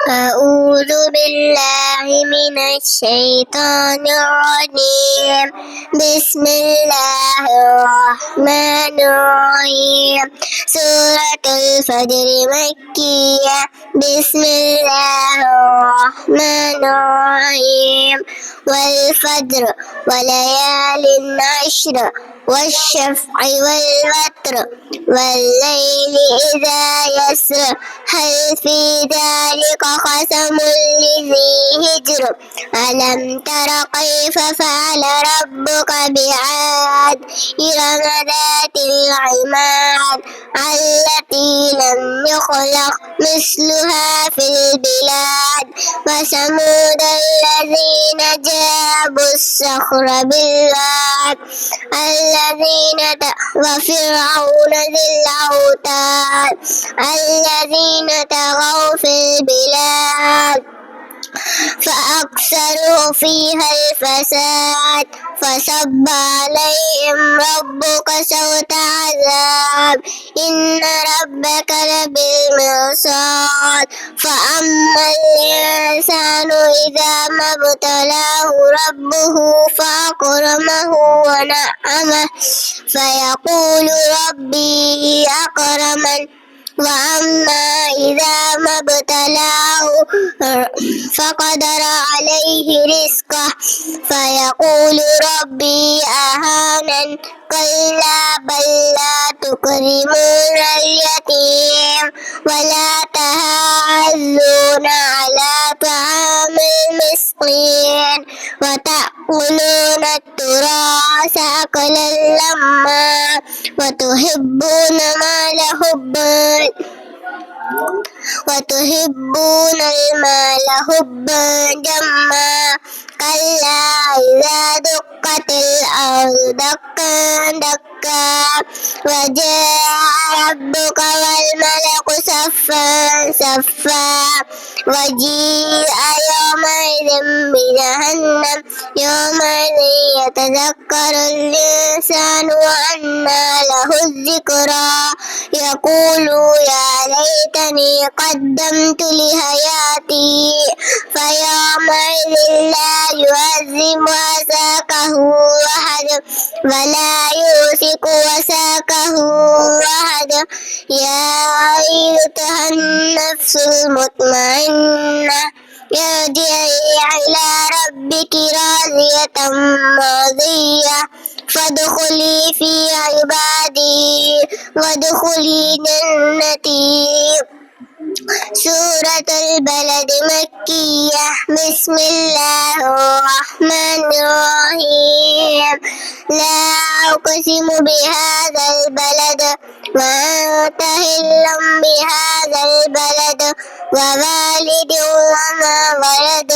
أعوذ بالله من الشيطان الرجيم. بسم الله الرحمن الرحيم. سورة الفجر مكية. بسم الله الرحمن الرحيم. والفجر وليال عشر والشفع والوتر والليل إذا يسر هل في ذلك قسم لذي هجر ألم تر كيف فعل ربك بعاد إرم ذات العماد التي لم يخلق مثلها في البلاد وثمود الذين جابوا الصخر بالواد وفرعون ذي الأوتاد الذين طغوا في البلاد فأكثروا فيها الفساد فصب عليهم ربك سوط عذاب إن ربك لبالمرصاد فأما الإنسان إذا ما ابتلاه ربه فأكرمه ونعمه فيقول ربي أكرمن وأما إذا ما ابتلاه فقدر عليه رزقه فيقول ربي أهانن كلا بل لا تكرمون اليتيم ولا تحاضون على طعام المسكين وتأكلون التراث أكلا لما وتحبون المال حبا جما كلا إذا دقت الأرض دكا دكا وجاء ربك والملك صفا صفا وجيء يومئذ بجهنم يومئذ يتذكر الإنسان وأنى له الذكرى يقول يا ليتني قدمت لحياتي فيومئذ لا يعذب وثاقه أحد ولا يوثق وثاقه أحد يا أيتها النفس المطمئنة ارجعي إلى ربك راضية مرضية فادخلي في عبادي وادخلي جنتي. سورة البلد مكية. بسم الله الرحمن الرحيم. لا أقسم بهذا البلد وأنت حل بهذا البلد ووالد وما ولد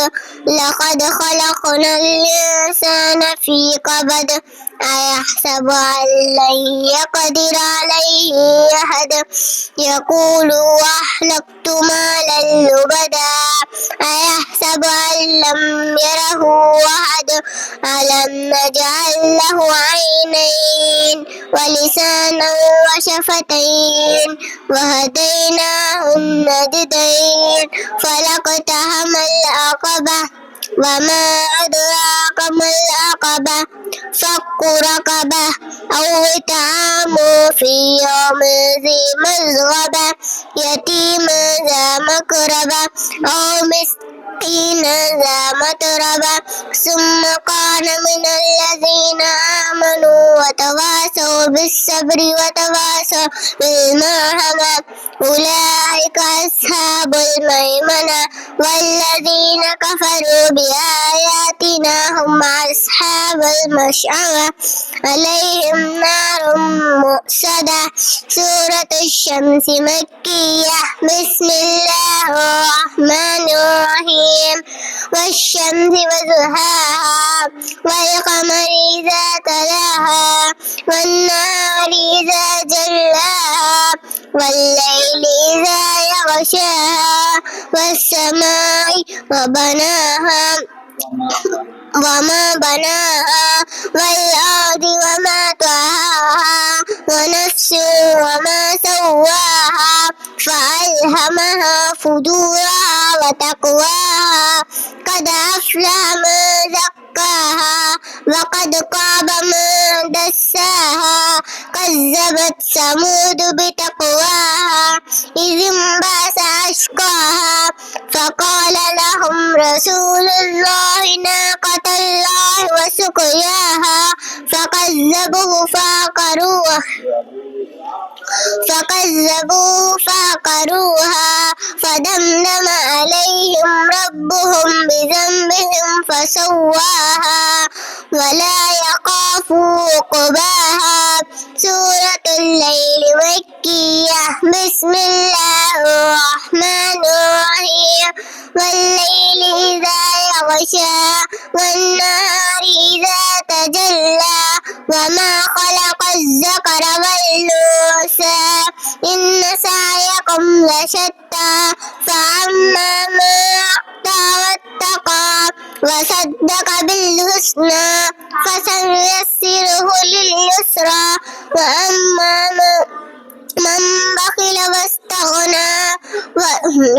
لقد خلقنا الإنسان في كبد أيحسب أن لن يقدر عليه أحد يقول أهلكت مالا لبدا أيحسب أن لم يره أحد ألم نجعل له عينين ولسانا وشفتين وهديناه النجدين فلاقتحم العقبة وما أدراك ما العقبة فك رقبة أو إطعام في يوم ذي مسغبة يتيما ذا مقربة أو مسكينا ذا متربة ثم كان من الذين آمنوا وتواصوا بالصبر وتواصوا بالمرحمة أولئك أصحاب الميمنة والذين كفروا بآياتنا هم أصحاب المشأمة عليهم نار مؤصدة. سورة الشمس مكية. بسم الله الرحمن الرحيم. والشمس وضحاها والقمر إذا تلاها والنهار إذا جلاها والليل إذا يغشاها والسماء وما بناها والأرض وما طحاها ونفس وما سواها فألهمها فجورها تقواها قد أفلح من زكاها وقد خاب من دساها كذبت ثمود بتقواها إذ انبعث أشقاها فقال لهم رسول الله ناقة الله وسقياها فكذبوا فعقروها فدمدم عليهم ربهم بذنبهم فسواها ولا يخاف عقباها. سورة الليل مكية. بسم الله الرحمن الرحيم. والليل إذا يغشى والنهار إذا تجلى وما خلق الذكر والأنثى إن سعيكم لشتى فأما من أعطى واتقى وصدق بالحسنى فسنيسره لليسرى وأما من بخل واستغنى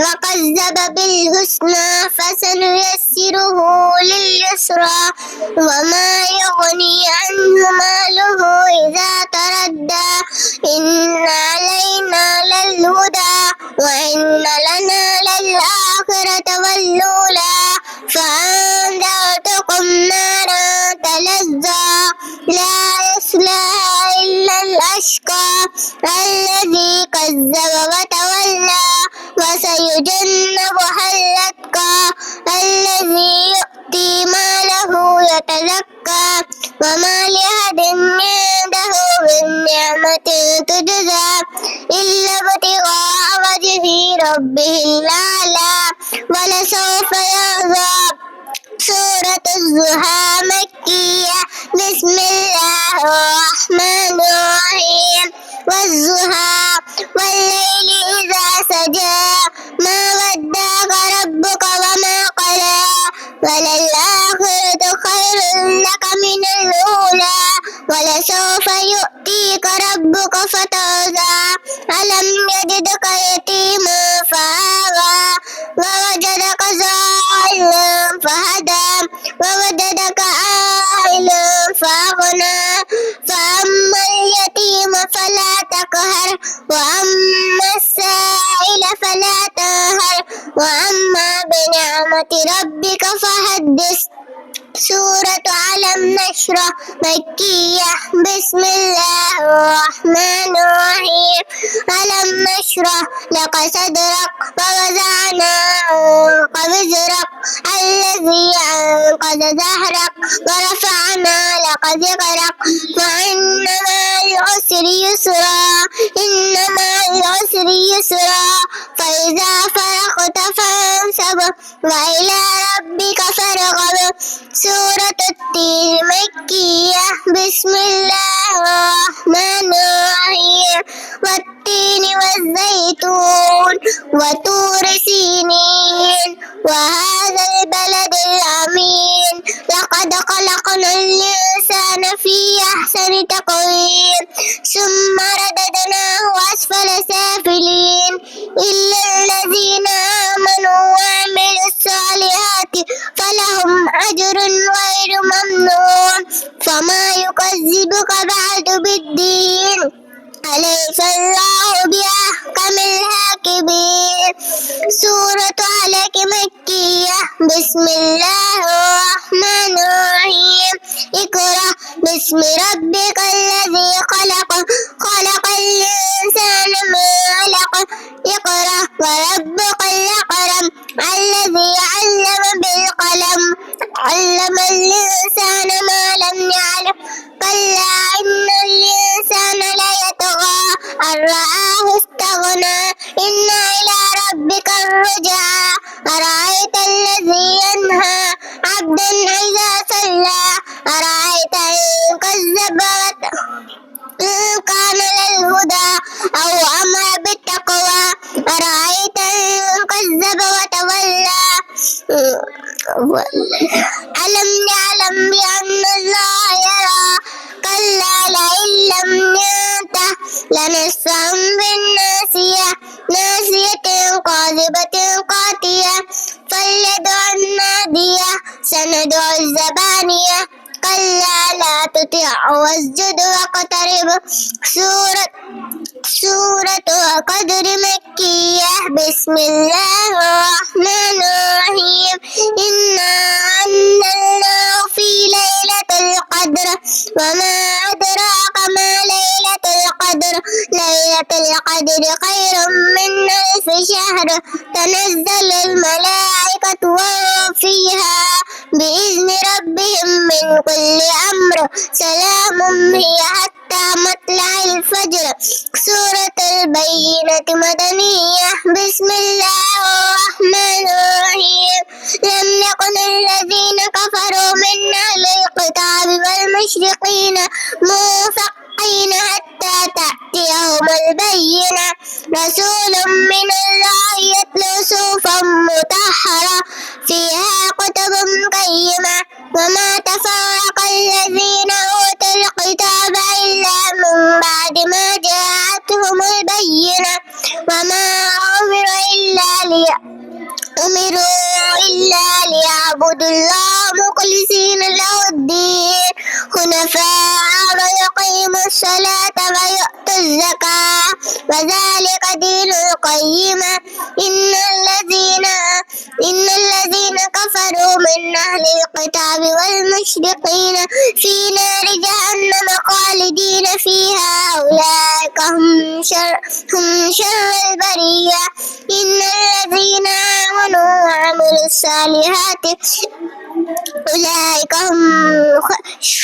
وكذب بالحسنى فسنيسره لليسرى وما يغني عنه ماله إذا تردى إن علينا للهدى وإن لنا للآخرة والأولى فأنذرتكم نارا تلظى لا يصلاها إلا الأشقى الذي كذب وتولى وسيجنبها الأتقى الذي يؤتي ماله يتزكى وما لأحد عنده من نعمة تجزى إلا ابتغاء وجه ربه الأعلى ولسوف يرضى. سورة الضحى مكية. بسم الله الرحمن الرحيم. والضحى والليل إذا سجى ما ودعك ربك وما قلى وللآخرة خير لك من الأولى ولسوف يؤتيك ربك فترضى ألم يجدك يتيما فآوى ووجدك ضالا فهدى ووجدك عائلا فأغنى فأما اليتيم فلا تقهر وأما السائل فلا تنهر وأما بنعمة ربك فحدث. سورة ألم نشرح مكية. بسم الله الرحمن الرحيم. ألم نشرح لك صدرك ووضعنا عنك وزرك الذي أنقض ظهرك ورفعنا لك ذكرك وإن مع العسر يسرا إن مع العسر يسرا فإذا فرغت فانصب وإلى ربك فارغب. سورة التين مكية. بسم الله الرحمن الرحيم. والتين والزيتون وطور سينين وهذا البلد الأمين لقد خلقنا الإنسان في أحسن تقويم ثم رددناه أسفل سافلين إلا الذين آمنوا وعملوا الصالحات فلهم أجر غير ممنون. فما يكذبك بعد بالدين أليس الله بأحكم الحاكمين. سورة علق مكية. بسم الله الرحمن الرحيم. اقرأ باسم ربك الذي خلق خلق الإنسان من علق اقرأ وربك الأكرم الذي علم بالقلم علم الإنسان ما لم يعلم كلا إن الإنسان ليطغى أن رآه استغنى إن إلى ربك الرجعى أرأيت الذي ينهى عبدا إذا صلى أرأيت إن كذب إن كان للهدى أو أمر بالتقوى أرأيت إن كذب وتولى ألم يعلم بأن الله يرى كلا لئن لم ينته لنسفعا بالناصية ناصية كاذبة قاتية فليدع النادية سندع الزبانية كلا لا تطعه واسجد واقترب. سورة القدر مكية. بسم الله الرحمن الرحيم. إنا أنزلناه في ليلة القدر وما أدراك ما ليلة القدر. ليلة القدر خير من ألف شهر. تنزل الملائكة والروح فيها بإذن ربهم من كل أمر. سلام هي حتى مطلع الفجر. سورة البينة مدنية. بسم الله الرحمن الرحيم. لم يكن الذين كفروا من أهل الكتاب والمشركين منفكين حتى تأتيهم البينة. رسول من الله يتلو صحفا مطهرة فيها كتب قيمة. وما تفرق الذين أوتوا الكتاب إلا من بعد ما جاءتهم البينة. وما أمروا إلا ليعبدوا الله مخلصين له الدين حنفاء ويقيموا الصلاة ويؤتوا الزكاة وذلك دين القيمة. إن الذين كفروا من أهل الكتاب والمشركين في نار جهنم خالدين فيها أولئك هم شر البرية. إن الذين آمنوا وعملوا الصالحات أولئك هم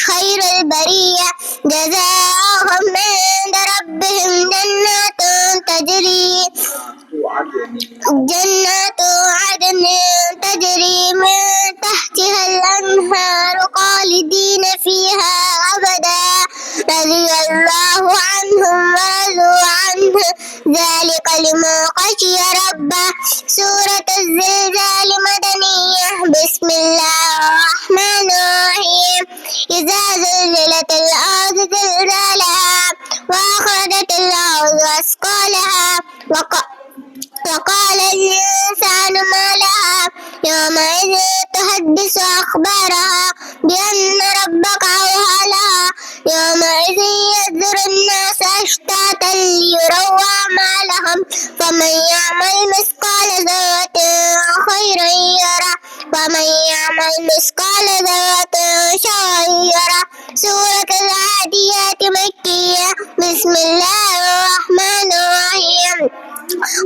خير البرية. جزاؤهم عند ربهم جنات عدن تجري من تحتها الأنهار خالدين فيها أبدا. رضي الله عنهم ورضوا عنه ذلك لمن خشي ربه. سورة الزلزال مدنية. بسم الله الرحمن الرحيم. إذا زلزلت الأرض زلزالها وأخرجت الأرض أثقالها وقال الإنسان ما لها يومئذ تحدث أخبارها بأن ربك أوحى لها. يومئذ يصدر الناس أشتاتا ليروا أعمالهم فمن يعمل مثقال ذرة خيرا يره ومن يعمل مثقال ذرة شرا يره. سورة العاديات مكية. بسم الله الرحمن الرحيم.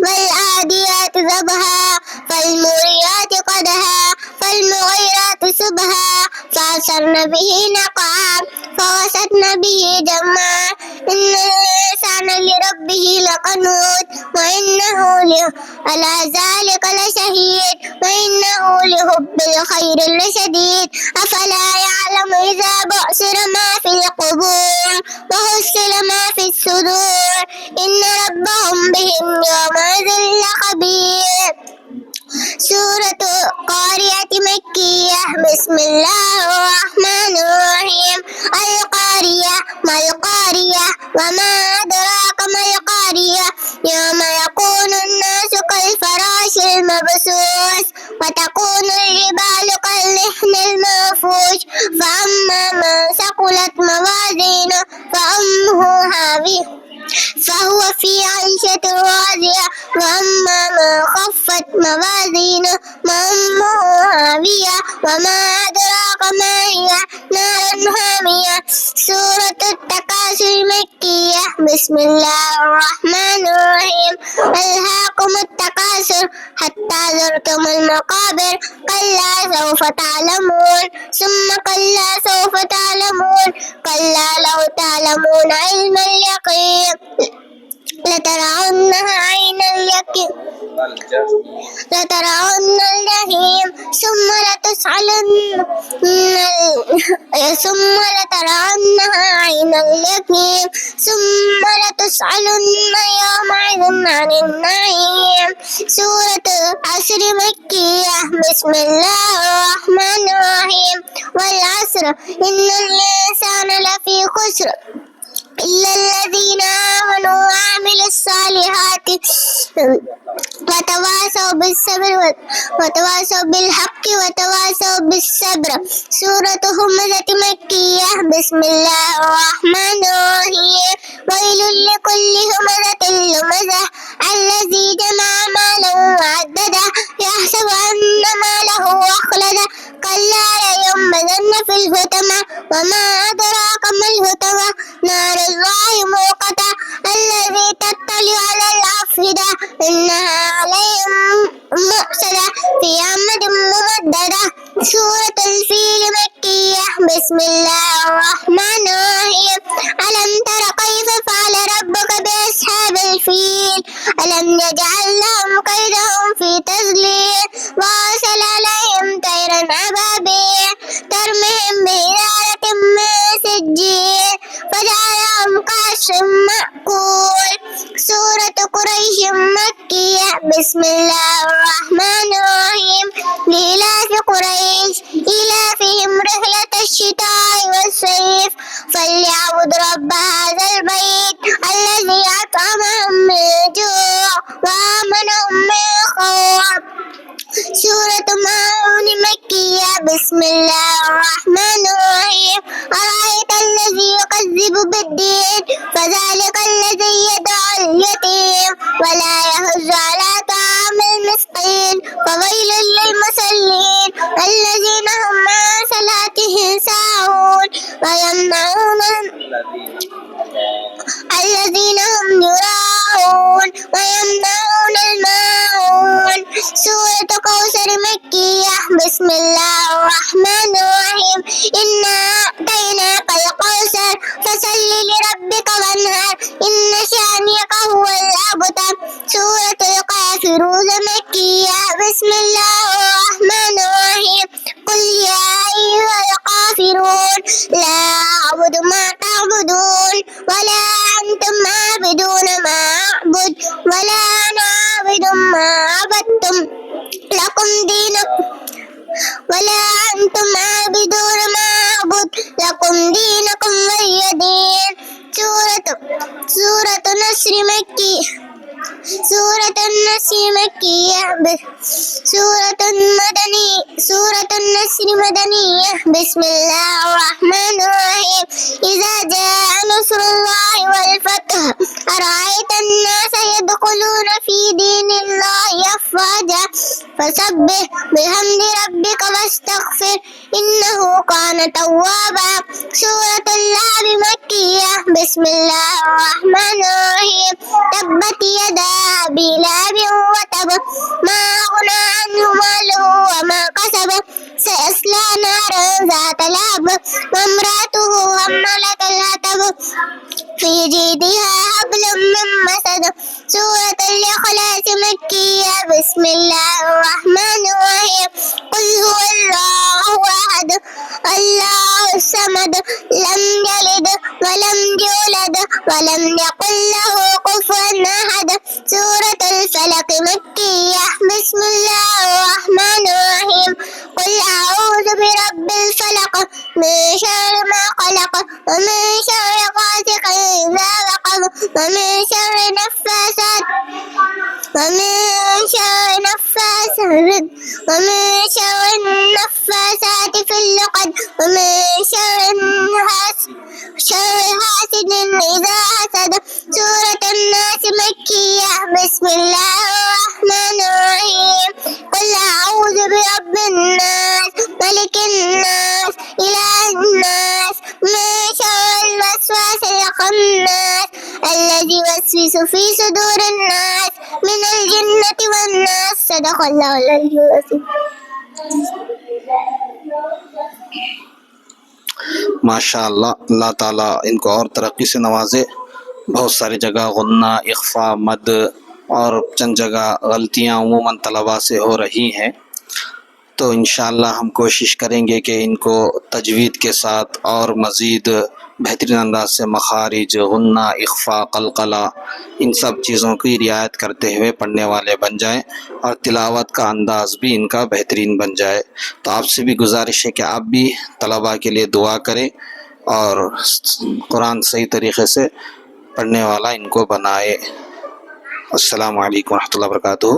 والعاديات ضبحا فالموريات قدحا فالمغيرات صبحا فأثرن به نقعا فوسطن به جمعا. إن الإنسان لربه لقنوت وإنه على ذلك لشهيد وإنه لحب الخير لشديد. أفلا يعلم إذا بعثر ما في القبور وحصل ما في الصدور إن ربهم بهم يومئذ لخبير. سورة القارعة مكية. بسم الله الرحمن الرحيم. القارية ما القارية وما أدراك ما القارية. يوم يكون الناس كالفراش المبثوث وتكون الجبال كالعهن المنفوش. فأما من ثقلت موازينه فأمه هاوية فهو في عيشة راضية. وأما من خفت موازينه فأمه هاوية وما أدراك ما هي نار حامية. سورة التكاثر مكية. بسم الله الرحمن الرحيم. ألهاكم التكاثر حتى زرتم المقابر كلا سوف تعلمون ثم كلا سوف تعلمون كلا لو تعلمون علم اليقين لترونها عين اليقين لترون الجحيم ثم لترونها عين اليقين ثم لتسألن يومئذ عن النعيم. سورة العصر مكية. بسم الله الرحمن الرحيم. والعصر إن الإنسان لفي خسر إلا الذين آمنوا وعملوا الصالحات وتواصوا بالصبر وتواصوا بالحق وتواصوا بالصبر. سورة همزة مكية. بسم الله الرحمن الرحيم. ويل لكل همزة لمزة الذي جمع مالا وعدده يحسب أن ماله أخلده كلا لينبذن في الحطمة وما أدراك ما الحطمة نار الله موقدة الذي تطلع على الأفئدة إنها عليهم مؤصدة في أمد ممددة. سورة الفيل مكية. بسم الله الرحمن الرحيم. ألم تر كيف فعل ربك بأصحاب الفيل ألم يجعل لهم كيدهم في تضليل وأرسل عليهم طيرا أبابيل ترميهم بحجارة من سجيل فجعلهم كعصف مأكول. سورة قريش مكية. بسم الله الرحمن الرحيم. لإلاف قريش إيلافهم رحلة الشتاء والصيف فليعبد رب هذا البيت الذي أطعمهم من جوع وآمنهم من خوف. سورة ماعون مكية. بسم الله الرحمن الرحيم. أرأيت الذي يكذب بالدين فذلك الذي يدعو اليتيم ولا يحض على طعام المسكين فويل للمصلين الذين هم عن صلاتهم ساهون الذين هم يراءون ويمنعون الماعون. سورة كوثر مكية. بسم الله الرحمن الرحيم. إنا أعطيناك الكوثر فصل لربك وانهر إن شانئك هو الأبتر. سورة الكافرون مكية. بسم الله الرحمن الرحيم. قل يا أيها الكافرون لا أعبد ما تعبدون ولا أنتم عابدون ما أعبد ولا أنا عابد ما عبدتم لكم دينكم ولا أنتم عابدون ما أعبد لكم دينكم ولي دين. سورة النصر مكية. سورة النصر مكية. سورة النصر مدنية. بسم الله الرحمن الرحيم. إذا جاء نصر الله والفتح أرأيت الناس يدخلون في دين الله أفواجا فسبح بحمد ربك واستغفر إنه كان توابا. سورة اللهب مكية. بسم الله الرحمن الرحيم. تبت يدا أبي لهب وتب ما أغنى عنه ماله وما كسب سيصلى نارا ذات لهب وامرأته حمالة الحطب في جيدها حبل من مسد. سورة الإخلاص مكية. بسم الله الرحمن الرحيم. قل هو الله أحد الله الصمد لم يلد ولم يولد ولم يكن له كفوا أحد. سورة الفلق مكية. بسم الله الرحمن الرحيم. قل أعوذ برب الفلق من شر ما خلق ومن شر غاسق إذا وقب ومن شر النفاثات في العقد ومن شر حاسد إذا حسد. سورة الناس مكية. بسم الله الرحمن الرحيم. قل أعوذ برب الناس ملك الناس إله الناس من شر الوسواس الخناس الذي يوسوس في صدور الناس من الجنة والناس. صدق الله العظيم. माशाअल्लाह, अल्लाह ताला इनको और तरक्की से नवाजे। बहुत सारी जगह गुन्ना, इख्फा, मद और चंद जगह गलतियाँ अमूमन तलबा से हो रही हैं, तो इंशाअल्लाह हम कोशिश करेंगे कि इनको तजवीद के साथ और मज़ीद बेहतरीन अंदाज से मखारिज, गुन्ना, इख्फा, कलकला, इन सब चीज़ों की रियायत करते हुए पढ़ने वाले बन जाएं और तिलावत का अंदाज़ भी इनका बेहतरीन बन जाए। तो आपसे भी गुजारिश है कि आप भी तलबा के लिए दुआ करें और कुरान सही तरीक़े से पढ़ने वाला इनको बनाए। अस्सलामु अलैकुम व रहमतुल्लाहि व बरकातुहू।